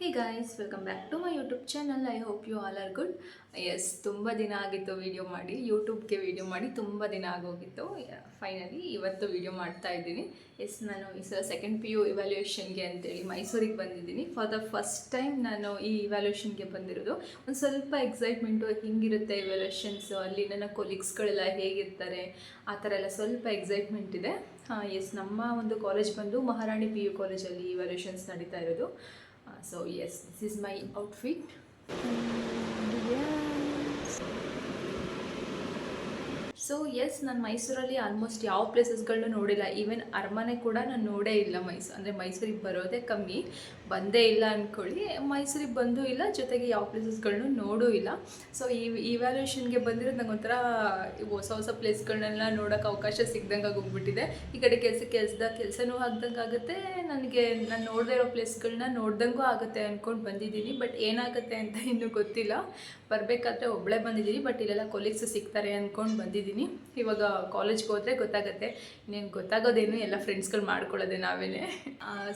Hey guys, welcome back to my YouTube channel. I hope you all are good. Yes, ತುಂಬ ದಿನ ಆಗಿತ್ತು video ಮಾಡಿ, ಯೂಟ್ಯೂಬ್ಗೆ video ಮಾಡಿ ತುಂಬ ದಿನ ಆಗೋಗಿತ್ತು. ಫೈನಲಿ ಇವತ್ತು ವಿಡಿಯೋ ಮಾಡ್ತಾ ಇದ್ದೀನಿ. ನಾನು ಈ ಸಲ ಸೆಕೆಂಡ್ PU ಇವ್ಯಾಲ್ಯೂಯೇಷನ್ಗೆ ಅಂತೇಳಿ ಮೈಸೂರಿಗೆ ಬಂದಿದ್ದೀನಿ. ಫಾರ್ ದ ಫಸ್ಟ್ ಟೈಮ್ ನಾನು ಈ ಇವ್ಯಾಲ್ಯೂಯೇಷನ್ಗೆ ಬಂದಿರೋದು. ಒಂದು ಸ್ವಲ್ಪ ಎಕ್ಸೈಟ್ಮೆಂಟು, ಹಿಂಗಿರುತ್ತೆ ಇವ್ಯಾಲ್ಯೂಯೇಷನ್ಸು, ಅಲ್ಲಿ ನನ್ನ ಕೊಲೀಗ್ಸ್ಗಳೆಲ್ಲ ಹೇಗಿರ್ತಾರೆ ಆ ಥರ ಎಲ್ಲ ಸ್ವಲ್ಪ ಎಕ್ಸೈಟ್ಮೆಂಟ್ ಇದೆ. ನಮ್ಮ ಒಂದು ಕಾಲೇಜ್ ಬಂದು ಮಹಾರಾಣಿ PU ಕಾಲೇಜಲ್ಲಿ ಇವ್ಯಾಲ್ಯೂಯೇಷನ್ಸ್ ನಡೀತಾ ಇರೋದು. So yes, this is my outfit. So ನಾನು ಮೈಸೂರಲ್ಲಿ ಆಲ್ಮೋಸ್ಟ್ ಯಾವ ಪ್ಲೇಸಸ್ಗಳನ್ನೂ ನೋಡಿಲ್ಲ. ಈವನ್ ಅರಮನೆ ಕೂಡ ನಾನು ನೋಡೇ ಇಲ್ಲ. ಮೈಸೂರಿಗೆ ಬರೋದೇ ಕಮ್ಮಿ, ಬಂದೇ ಇಲ್ಲ ಅಂದ್ಕೊಳ್ಳಿ. ಮೈಸೂರಿಗೆ ಬಂದೂ ಇಲ್ಲ, ಜೊತೆಗೆ ಯಾವ ಪ್ಲೇಸಸ್ಗಳನ್ನೂ ನೋಡೂ ಇಲ್ಲ. ಸೊ ಈ ಇವ್ಯಾಲ್ಯೂಯೇಷನ್ಗೆ ಬಂದಿರೋದು ನಂಗೆ ಒಂಥರ ಹೊಸ ಹೊಸ ಪ್ಲೇಸ್ಗಳನ್ನೆಲ್ಲ ನೋಡೋಕೆ ಅವಕಾಶ ಸಿಗ್ದಂಗೆ ಹೋಗ್ಬಿಟ್ಟಿದೆ. ಈ ಕಡೆ ಕೆಲಸನೂ ಆಗ್ದಂಗೆ ಆಗುತ್ತೆ, ನನಗೆ ನಾನು ನೋಡದೇ ಇರೋ ಪ್ಲೇಸ್ಗಳನ್ನ ನೋಡ್ದಂಗೂ ಆಗುತ್ತೆ ಅಂದ್ಕೊಂಡು ಬಂದಿದ್ದೀನಿ. ಬಟ್ ಏನಾಗುತ್ತೆ ಅಂತ ಇನ್ನೂ ಗೊತ್ತಿಲ್ಲ. ಬರಬೇಕಾದ್ರೆ ಒಬ್ಬಳೇ ಬಂದಿದ್ದೀನಿ, ಬಟ್ ಇಲ್ಲೆಲ್ಲ ಕೊಲೀಗ್ಸ್ ಸಿಗ್ತಾರೆ ಅಂದ್ಕೊಂಡು ಬಂದಿದ್ದೀನಿ. ಇವಾಗ ಕಾಲೇಜ್ಗೆ ಹೋದರೆ ಗೊತ್ತಾಗುತ್ತೆ. ಇನ್ನೇನು ಗೊತ್ತಾಗೋದೇನು, ಎಲ್ಲ ಫ್ರೆಂಡ್ಸ್ಗಳು ಮಾಡ್ಕೊಳ್ಳೋದೆ ನಾವೇ.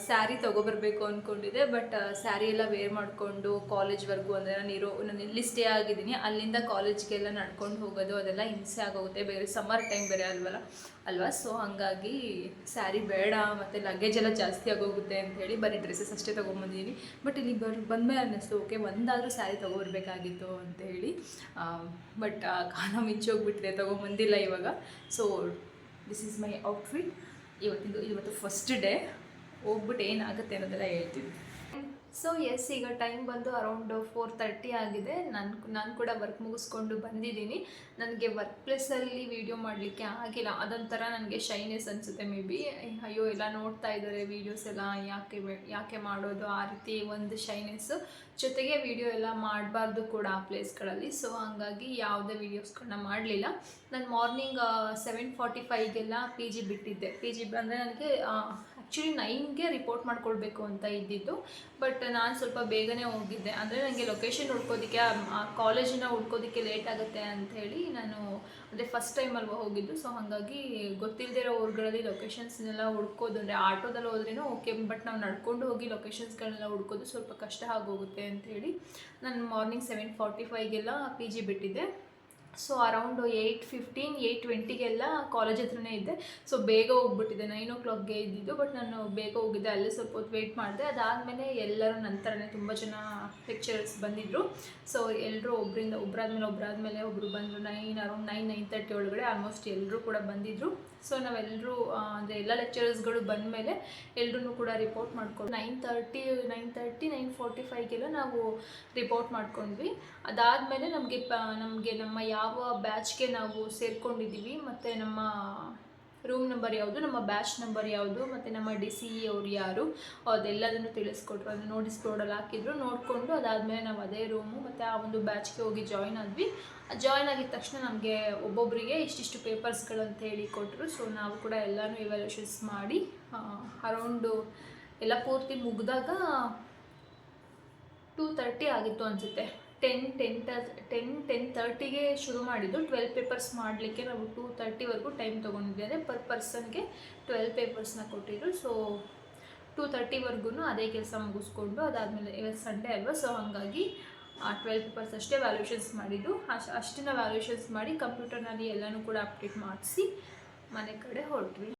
ಸ್ಯಾರಿ ತೊಗೊಬರ್ಬೇಕು ಅಂದ್ಕೊಂಡಿದ್ದೆ, ಬಟ್ ಸ್ಯಾರಿ ಎಲ್ಲ ವೇರ್ ಮಾಡಿಕೊಂಡು ಕಾಲೇಜ್ವರೆಗೂ ಅಂದರೆ ನಾನು ಎಲ್ಲಿ ಸ್ಟೇ ಆಗಿದ್ದೀನಿ ಅಲ್ಲಿಂದ ಕಾಲೇಜ್ಗೆಲ್ಲ ನಡ್ಕೊಂಡು ಹೋಗೋದು ಅದೆಲ್ಲ ಹಿಂಸೆ ಆಗೋಗುತ್ತೆ. ಬೇರೆ ಸಮ್ಮರ್ ಟೈಮ್ ಬೇರೆ ಅಲ್ವಾ. ಸೊ ಹಾಗಾಗಿ ಸ್ಯಾರಿ ಬೇಡ, ಮತ್ತು ಲಗೇಜ್ ಎಲ್ಲ ಜಾಸ್ತಿ ಆಗೋಗುತ್ತೆ ಅಂಥೇಳಿ ಬರೀ ಡ್ರೆಸ್ಸಸ್ ಅಷ್ಟೇ ತೊಗೊಂಬಂದಿದ್ದೀನಿ. ಬಟ್ ಇಲ್ಲಿ ಬಂದಮೇಲೆ ಅನ್ನಿಸ್ತು, ಓಕೆ ಒಂದಾದರೂ ಸ್ಯಾರಿ ತೊಗೊಬರ್ಬೇಕಾಗಿತ್ತು ಅಂಥೇಳಿ. ಬಟ್ ಕಾಲ ಮಿಂಚೋಗ್ಬಿಟ್ಟಿದೆ, ತೊಗೊಂಬಂದಿಲ್ಲ ಇವಾಗ. So this is my outfit. ಇವತ್ತು ಫಸ್ಟ್ ಡೇ. ಹೋಗ್ಬಿಟ್ಟು ಏನಾಗುತ್ತೆ ಅನ್ನೋದೆಲ್ಲ ಹೇಳ್ತೀನಿ. ಸೊ ಈಗ ಟೈಮ್ ಬಂದು ಅರೌಂಡ್ 4:30 ಆಗಿದೆ. ನಾನು ಕೂಡ ವರ್ಕ್ ಮುಗಿಸ್ಕೊಂಡು ಬಂದಿದ್ದೀನಿ. ನನಗೆ ವರ್ಕ್ ಪ್ಲೇಸಲ್ಲಿ ವೀಡಿಯೋ ಮಾಡಲಿಕ್ಕೆ ಆಗಿಲ್ಲ. ಅದೊಂಥರ ನನಗೆ ಶೈನೆಸ್ ಅನಿಸುತ್ತೆ. ಮೇ ಬಿ ಅಯ್ಯೋ ಎಲ್ಲ ನೋಡ್ತಾ ಇದ್ದಾರೆ ವೀಡಿಯೋಸ್ ಎಲ್ಲ, ಯಾಕೆ ಮಾಡೋದು, ಆ ರೀತಿ ಒಂದು ಶೈನೆಸ್ಸು. ಜೊತೆಗೆ ವೀಡಿಯೋ ಎಲ್ಲ ಮಾಡಬಾರ್ದು ಕೂಡ ಆ ಪ್ಲೇಸ್ಗಳಲ್ಲಿ. ಸೊ ಹಾಗಾಗಿ ಯಾವುದೇ ವೀಡಿಯೋಸ್ಗಳನ್ನ ಮಾಡಲಿಲ್ಲ. ನಾನು ಮಾರ್ನಿಂಗ್ 7:45ಗೆಲ್ಲ PG ಬಿಟ್ಟಿದ್ದೆ. PG ಅಂದರೆ ನನಗೆ ಆ್ಯಕ್ಚುಲಿ 9ಗೆ ರಿಪೋರ್ಟ್ ಮಾಡ್ಕೊಳ್ಬೇಕು ಅಂತ ಇದ್ದಿದ್ದು. ಬಟ್ ನಾನು ಸ್ವಲ್ಪ ಬೇಗನೆ ಹೋಗಿದ್ದೆ. ಅಂದರೆ ನನಗೆ ಲೊಕೇಶನ್ ಹುಡ್ಕೋದಕ್ಕೆ, ಆ ಕಾಲೇಜಿನ ಹುಡ್ಕೋದಕ್ಕೆ ಲೇಟ್ ಆಗುತ್ತೆ ಅಂಥೇಳಿ ನಾನು ಅಂದರೆ ಫಸ್ಟ್ ಟೈಮ್ ಅಲ್ವಾ ಹೋಗಿದ್ದು. ಸೊ ಹಾಗಾಗಿ ಗೊತ್ತಿಲ್ಲದೆ ಇರೋ ಊರುಗಳಲ್ಲಿ ಲೊಕೇಶನ್ಸ್ನೆಲ್ಲ ಹುಡ್ಕೋದು, ಅಂದರೆ ಆಟೋದಲ್ಲಿ ಹೋದ್ರೇನೂ ಓಕೆ, ಬಟ್ ನಾವು ನಡ್ಕೊಂಡು ಹೋಗಿ ಲೊಕೇಶನ್ಸ್ಗಳನ್ನೆಲ್ಲ ಹುಡ್ಕೋದು ಸ್ವಲ್ಪ ಕಷ್ಟ ಆಗೋಗುತ್ತೆ ಅಂಥೇಳಿ ನಾನು ಮಾರ್ನಿಂಗ್ 7:45ಗೆಲ್ಲ PG ಬಿಟ್ಟಿದ್ದೆ. ಸೊ ಅರೌಂಡ್ 8:15, 8:20ಗೆಲ್ಲ ಕಾಲೇಜ್ ಹತ್ರನೇ ಇದ್ದೆ. ಸೊ ಬೇಗ ಹೋಗ್ಬಿಟ್ಟಿದ್ದೆ. 9 o'clockಗೆ ಇದ್ದಿದ್ದು, ಬಟ್ ನಾನು ಬೇಗ ಹೋಗಿದ್ದೆ. ಅಲ್ಲೇ ಸ್ವಲ್ಪ ಹೊತ್ತು ವೆಯ್ಟ್ ಮಾಡಿದೆ. ಅದಾದಮೇಲೆ ಎಲ್ಲರೂ ನಂತರನೇ ತುಂಬ ಜನ ಲೆಕ್ಚರರ್ಸ್ ಬಂದಿದ್ದರು. ಸೊ ಎಲ್ಲರೂ ಒಬ್ಬರಾದ್ಮೇಲೆ ಒಬ್ಬರು ಬಂದರು. ಅರೌಂಡ್ 9:30 ಒಳಗಡೆ ಆಲ್ಮೋಸ್ಟ್ ಎಲ್ಲರೂ ಕೂಡ ಬಂದಿದ್ದರು. ಸೊ ನಾವೆಲ್ಲರೂ ಅಂದರೆ ಎಲ್ಲ ಲೆಕ್ಚರರ್ಸ್ಗಳು ಬಂದಮೇಲೆ ಎಲ್ಲರೂ ಕೂಡ ರಿಪೋರ್ಟ್ ಮಾಡ್ಕೊಂಡು 9:30, 9:45ಗೆಲ್ಲ ನಾವು ರಿಪೋರ್ಟ್ ಮಾಡ್ಕೊಂಡ್ವಿ. ಅದಾದಮೇಲೆ ನಮಗೆ ನಮ್ಮ ಯಾವ ಬ್ಯಾಚ್ಗೆ ನಾವು ಸೇರ್ಕೊಂಡಿದ್ದೀವಿ, ಮತ್ತು ನಮ್ಮ ರೂಮ್ ನಂಬರ್ ಯಾವುದು, ನಮ್ಮ ಬ್ಯಾಚ್ ನಂಬರ್ ಯಾವುದು, ಮತ್ತು ನಮ್ಮ DCE ಅವ್ರು ಯಾರು, ಅದೆಲ್ಲದನ್ನು ತಿಳಿಸ್ಕೊಟ್ರು. ಅದನ್ನು ನೋಟಿಸ್ ಬೋರ್ಡಲ್ಲಿ ಹಾಕಿದ್ರು. ನೋಡಿಕೊಂಡು ಅದಾದಮೇಲೆ ನಾವು ಅದೇ ರೂಮು ಮತ್ತು ಆ ಒಂದು ಬ್ಯಾಚ್ಗೆ ಹೋಗಿ ಜಾಯ್ನ್ ಆದ್ವಿ. ಜಾಯ್ನ್ ಆಗಿದ ತಕ್ಷಣ ನಮಗೆ ಒಬ್ಬೊಬ್ಬರಿಗೆ ಇಷ್ಟಿಷ್ಟು ಪೇಪರ್ಸ್ಗಳಂತ ಹೇಳಿ ಕೊಟ್ಟರು. ಸೊ ನಾವು ಕೂಡ ಎಲ್ಲನೂ ಇವ್ಯಾಲ್ಯೂಷನ್ಸ್ ಮಾಡಿ ಅರೌಂಡು ಎಲ್ಲ ಪೂರ್ತಿ ಮುಗಿದಾಗ 2:30 ಆಗಿತ್ತು ಅನಿಸುತ್ತೆ. 10:30ಗೆ ಶುರು ಮಾಡಿದ್ದು. 12 ಪೇಪರ್ಸ್ ಮಾಡಲಿಕ್ಕೆ ನಾವು 2:30ವರೆಗೂ ಟೈಮ್ ತೊಗೊಂಡಿದ್ದೇವೆ. ಪರ್ ಪರ್ಸನ್ಗೆ 12 ಪೇಪರ್ಸ್ನ ಕೊಟ್ಟಿದ್ರು. ಸೊ 2:30ವರೆಗೂ ಅದೇ ಕೆಲಸ ಮುಗಿಸ್ಕೊಂಡು ಅದಾದಮೇಲೆ ಇವತ್ತು ಸಂಡೇ ಅಲ್ವಾ. ಸೊ ಹಾಗಾಗಿ 12 ಪೇಪರ್ಸ್ ಅಷ್ಟೇ ವ್ಯಾಲ್ಯೂಷನ್ಸ್ ಮಾಡಿದ್ದು. ಅಷ್ಟನ್ನು ವ್ಯಾಲ್ಯೂಷನ್ಸ್ ಮಾಡಿ ಕಂಪ್ಯೂಟರ್ನಲ್ಲಿ ಎಲ್ಲನೂ ಕೂಡ ಅಪ್ಡೇಟ್ ಮಾಡಿಸಿ ಮನೆ ಕಡೆ ಹೊರಟ್ವಿ.